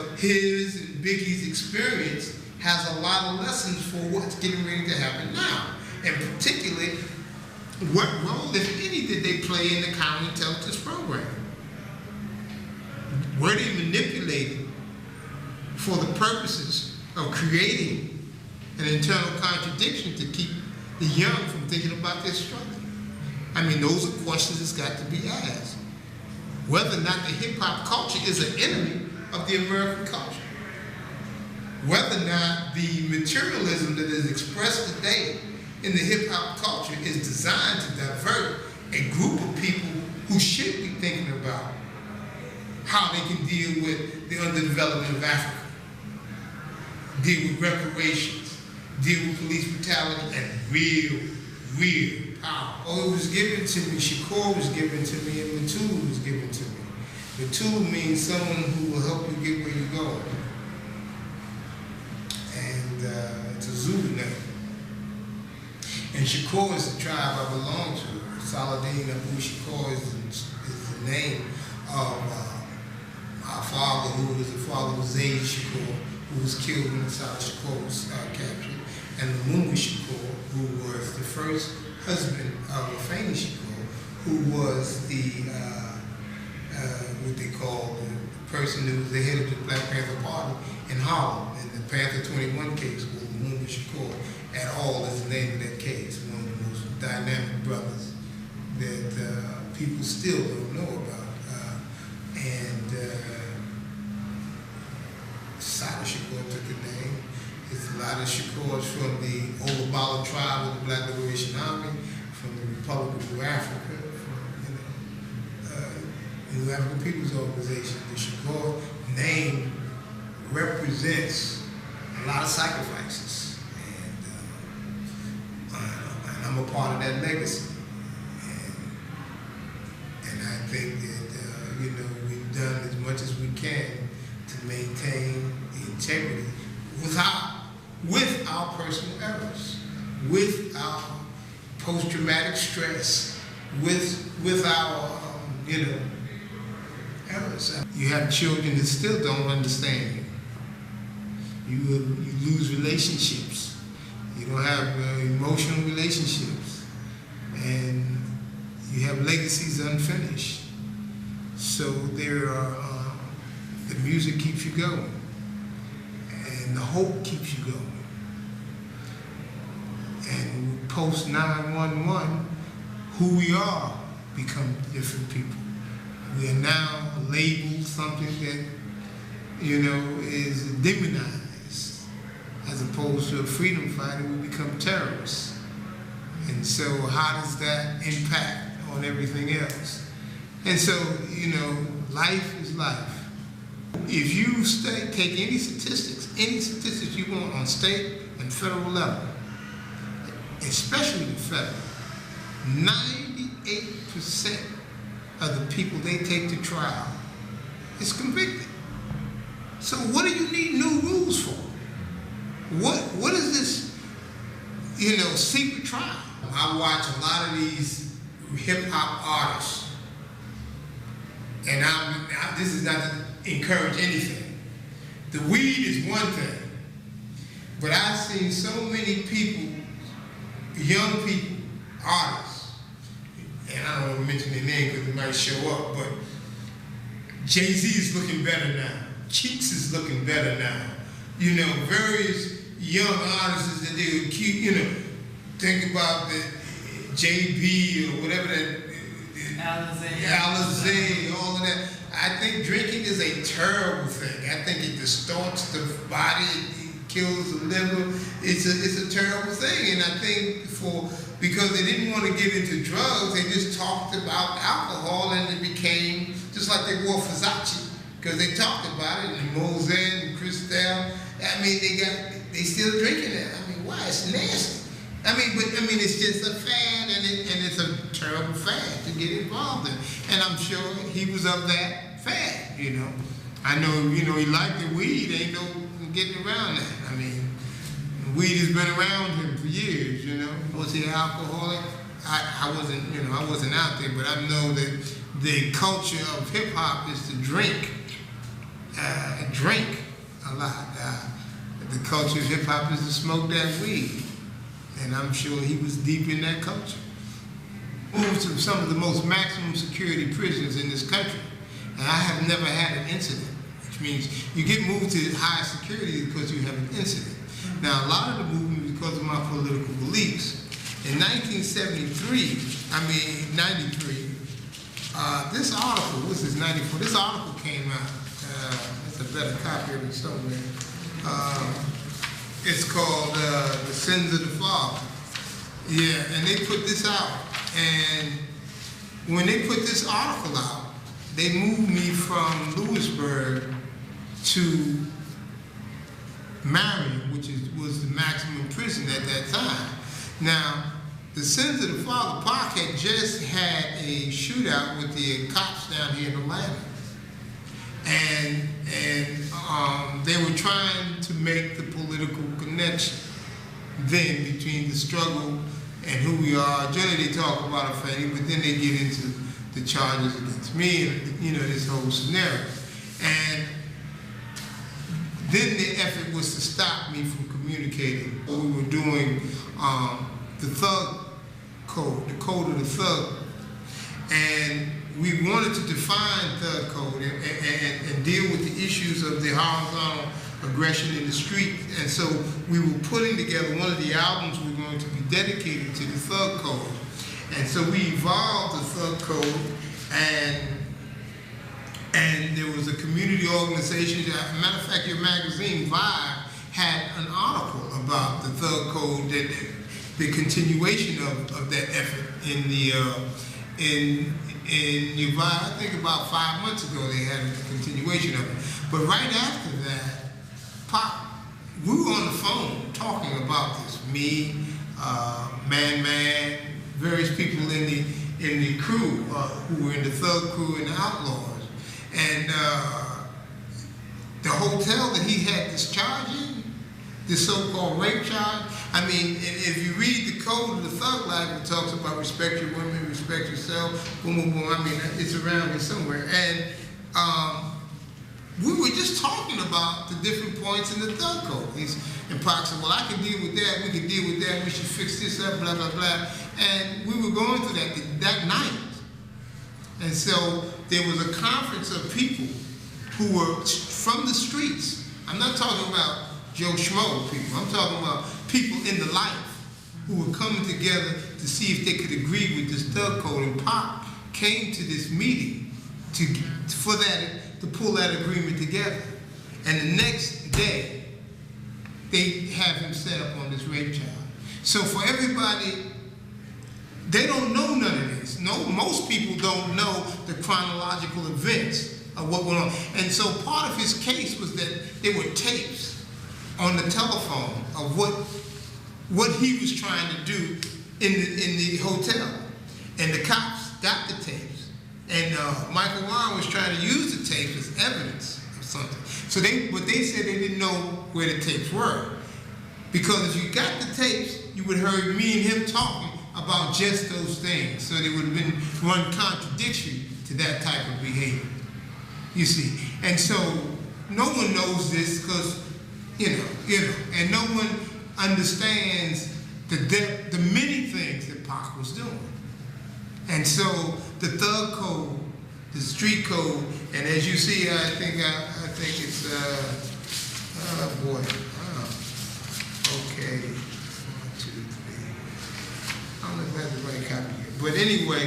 his and Biggie's experience has a lot of lessons for what's getting ready to happen now. And particularly, what role, if any, did they play in the counterintelligence program? Were they manipulated for the purposes of creating an internal contradiction to keep the young from thinking about their struggle? I mean, those are questions that's got to be asked. Whether or not the hip-hop culture is an enemy of the American culture. Whether or not the materialism that is expressed today in the hip-hop culture is designed to divert a group of people who should be thinking about how they can deal with the underdevelopment of Africa, deal with reparations, deal with police brutality, and real power. Oh, it was given to me, Shakur was given to me, and Mutulu was given to me. Mutulu means someone who will help you get where you're going. And it's a Zulu name. And Shakur is the tribe I belong to. Saladin Abu Shakur is the name of our father, who was the father of Zayd Shakur, who was killed when the South Shakur was captured, and Mutulu Shakur, who was the first husband of a famous Shakur, who was the what they call the person who was the head of the Black Panther Party in Harlem. In the Panther 21 case, was Mutulu Shakur at all is the name of that case. One of the most dynamic brothers that people still don't know about. Sada Shakur took the name. It's a lot of Shakurs from the Olubala tribe of the Black Liberation Army, from the Republic of New Africa, from the New African People's Organization. The Shakur name represents a lot of sacrifices, and I'm a part of that legacy. And I think that we've done as much as we can to maintain the integrity with our personal errors, with our post-traumatic stress, with our errors. You have children that still don't understand you. You lose relationships. You don't have emotional relationships, and you have legacies unfinished. So there are. The music keeps you going, and the hope keeps you going. And post 9/11, who we are become different people. We are now labeled something that is demonized, as opposed to a freedom fighter. We become terrorists. And so, how does that impact on everything else? And so, life is life. If you take any statistics you want on state and federal level, especially the federal, 98% of the people they take to trial is convicted. So what do you need new rules for? What is this, secret trial? I watch a lot of these hip-hop artists, and this is not to encourage anything. The weed is one thing, but I've seen so many people, young people, artists, and I don't want to mention their name because it might show up, but Jay-Z is looking better now. Cheeks is looking better now. Various young artists that they would keep, think about the JB or whatever that, Alizé, all of that. I think drinking is a terrible thing. I think it distorts the body, it kills the liver. It's a terrible thing. And I think because they didn't want to get into drugs, they just talked about alcohol, and it became just like they wore Versace, because they talked about it, and Moselle and Cristal. I mean, they still drinking it. I mean, why? It's nasty. It's just a fad, and it's a terrible fad to get involved in. And I'm sure he was of that fad, I know, he liked the weed. Ain't no getting around that. I mean, weed has been around him for years, Was he an alcoholic? I wasn't out there, but I know that the culture of hip-hop is to drink. drink a lot. The culture of hip-hop is to smoke that weed. And I'm sure he was deep in that culture. Moved to some of the most maximum security prisons in this country. And I have never had an incident, which means you get moved to high security because you have an incident. Now, a lot of the movement is because of my political beliefs. In 93, this article, this is 94, this article came out. It's a better copy of it somewhere. It's called The Sins of the Father. Yeah, and they put this out. And when they put this article out, they moved me from Lewisburg to Marion, which was the maximum prison at that time. Now, the Sins of the Father, Park had just had a shootout with the cops down here in Atlanta. And they were trying to make the political connection then between the struggle and who we are. Generally they talk about offending, but then they get into the charges against me and, you know, this whole scenario. And then the effort was to stop me from communicating. We were doing the thug code, the code of the thug. And we wanted to define thug code and deal with the issues of the horizontal aggression in the street. And so we were putting together one of the albums we were going to be dedicated to the thug code. And so we evolved the thug code, and there was a community organization. As a matter of fact, your magazine, Vibe, had an article about the thug code, that the continuation of that effort in the in your Vibe. I think about 5 months ago they had a continuation of it. But right after that, we were on the phone talking about this. Me, Man, various people in the crew who were in the thug crew and the outlaws. And the hotel that he had this charge in, this so-called rape charge, I mean, if you read the code of the thug life, it talks about respect your women, respect yourself, boom, boom, boom. I mean, it's around here somewhere. And we were just talking about the different points in the thug code. And Pac said, well, I can deal with that, we can deal with that, we should fix this up, blah, blah, blah. And we were going through that night. And so there was a conference of people who were from the streets. I'm not talking about Joe Schmo people. I'm talking about people in the life who were coming together to see if they could agree with this thug code. And Pac came to this meeting to pull that agreement together. And the next day, they have him set up on this rape charge. So for everybody, they don't know none of this. No, most people don't know the chronological events of what went on. And so part of his case was that there were tapes on the telephone of what he was trying to do in the hotel. And the cops got the tapes. And Michael Warren was trying to use the tapes as evidence of something. So but they said they didn't know where the tapes were. Because if you got the tapes, you would have heard me and him talking about just those things. So they would have been run contradictory to that type of behavior. You see. And so no one knows this because, you know, and no one understands the many things that Pac was doing. And so the thug code, the street code, and as you see, I think it's oh boy, okay, 1, 2, 3. I don't know if I have the right copy here, but anyway,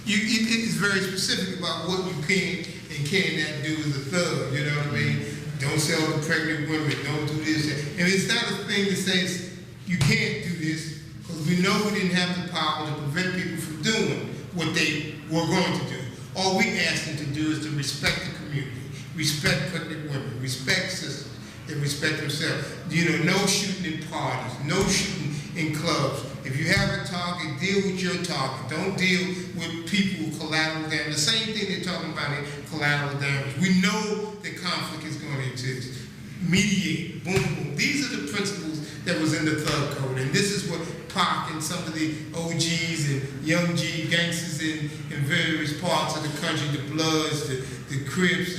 it's very specific about what you can and cannot do as a thug. You know what I mean? Don't sell to pregnant women. Don't do this. And it's not a thing that says you can't do this, because we know we didn't have the power to prevent people from doing what they were going to do. All we asked them to do is to respect the community, respect pregnant women, respect sisters, and respect themselves. You know, no shooting in parties, no shooting in clubs. If you have a target, deal with your target. Don't deal with people with collateral damage. The same thing they're talking about in collateral damage. We know that conflict is going to exist. Mediate, boom, boom. These are the principles that was in the thug code. And this is what Pac and some of the OGs and young G gangsters in various parts of the country, the Bloods, the Crips,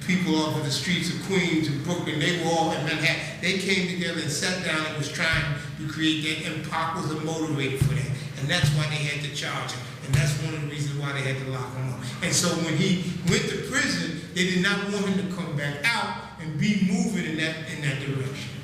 people off of the streets of Queens and Brooklyn, they were all in Manhattan. They came together and sat down and was trying to create that, and Pac was a motivator for that. And that's why they had to charge him. And that's one of the reasons why they had to lock him up. And so when he went to prison, they did not want him to come back out and be moving in that direction.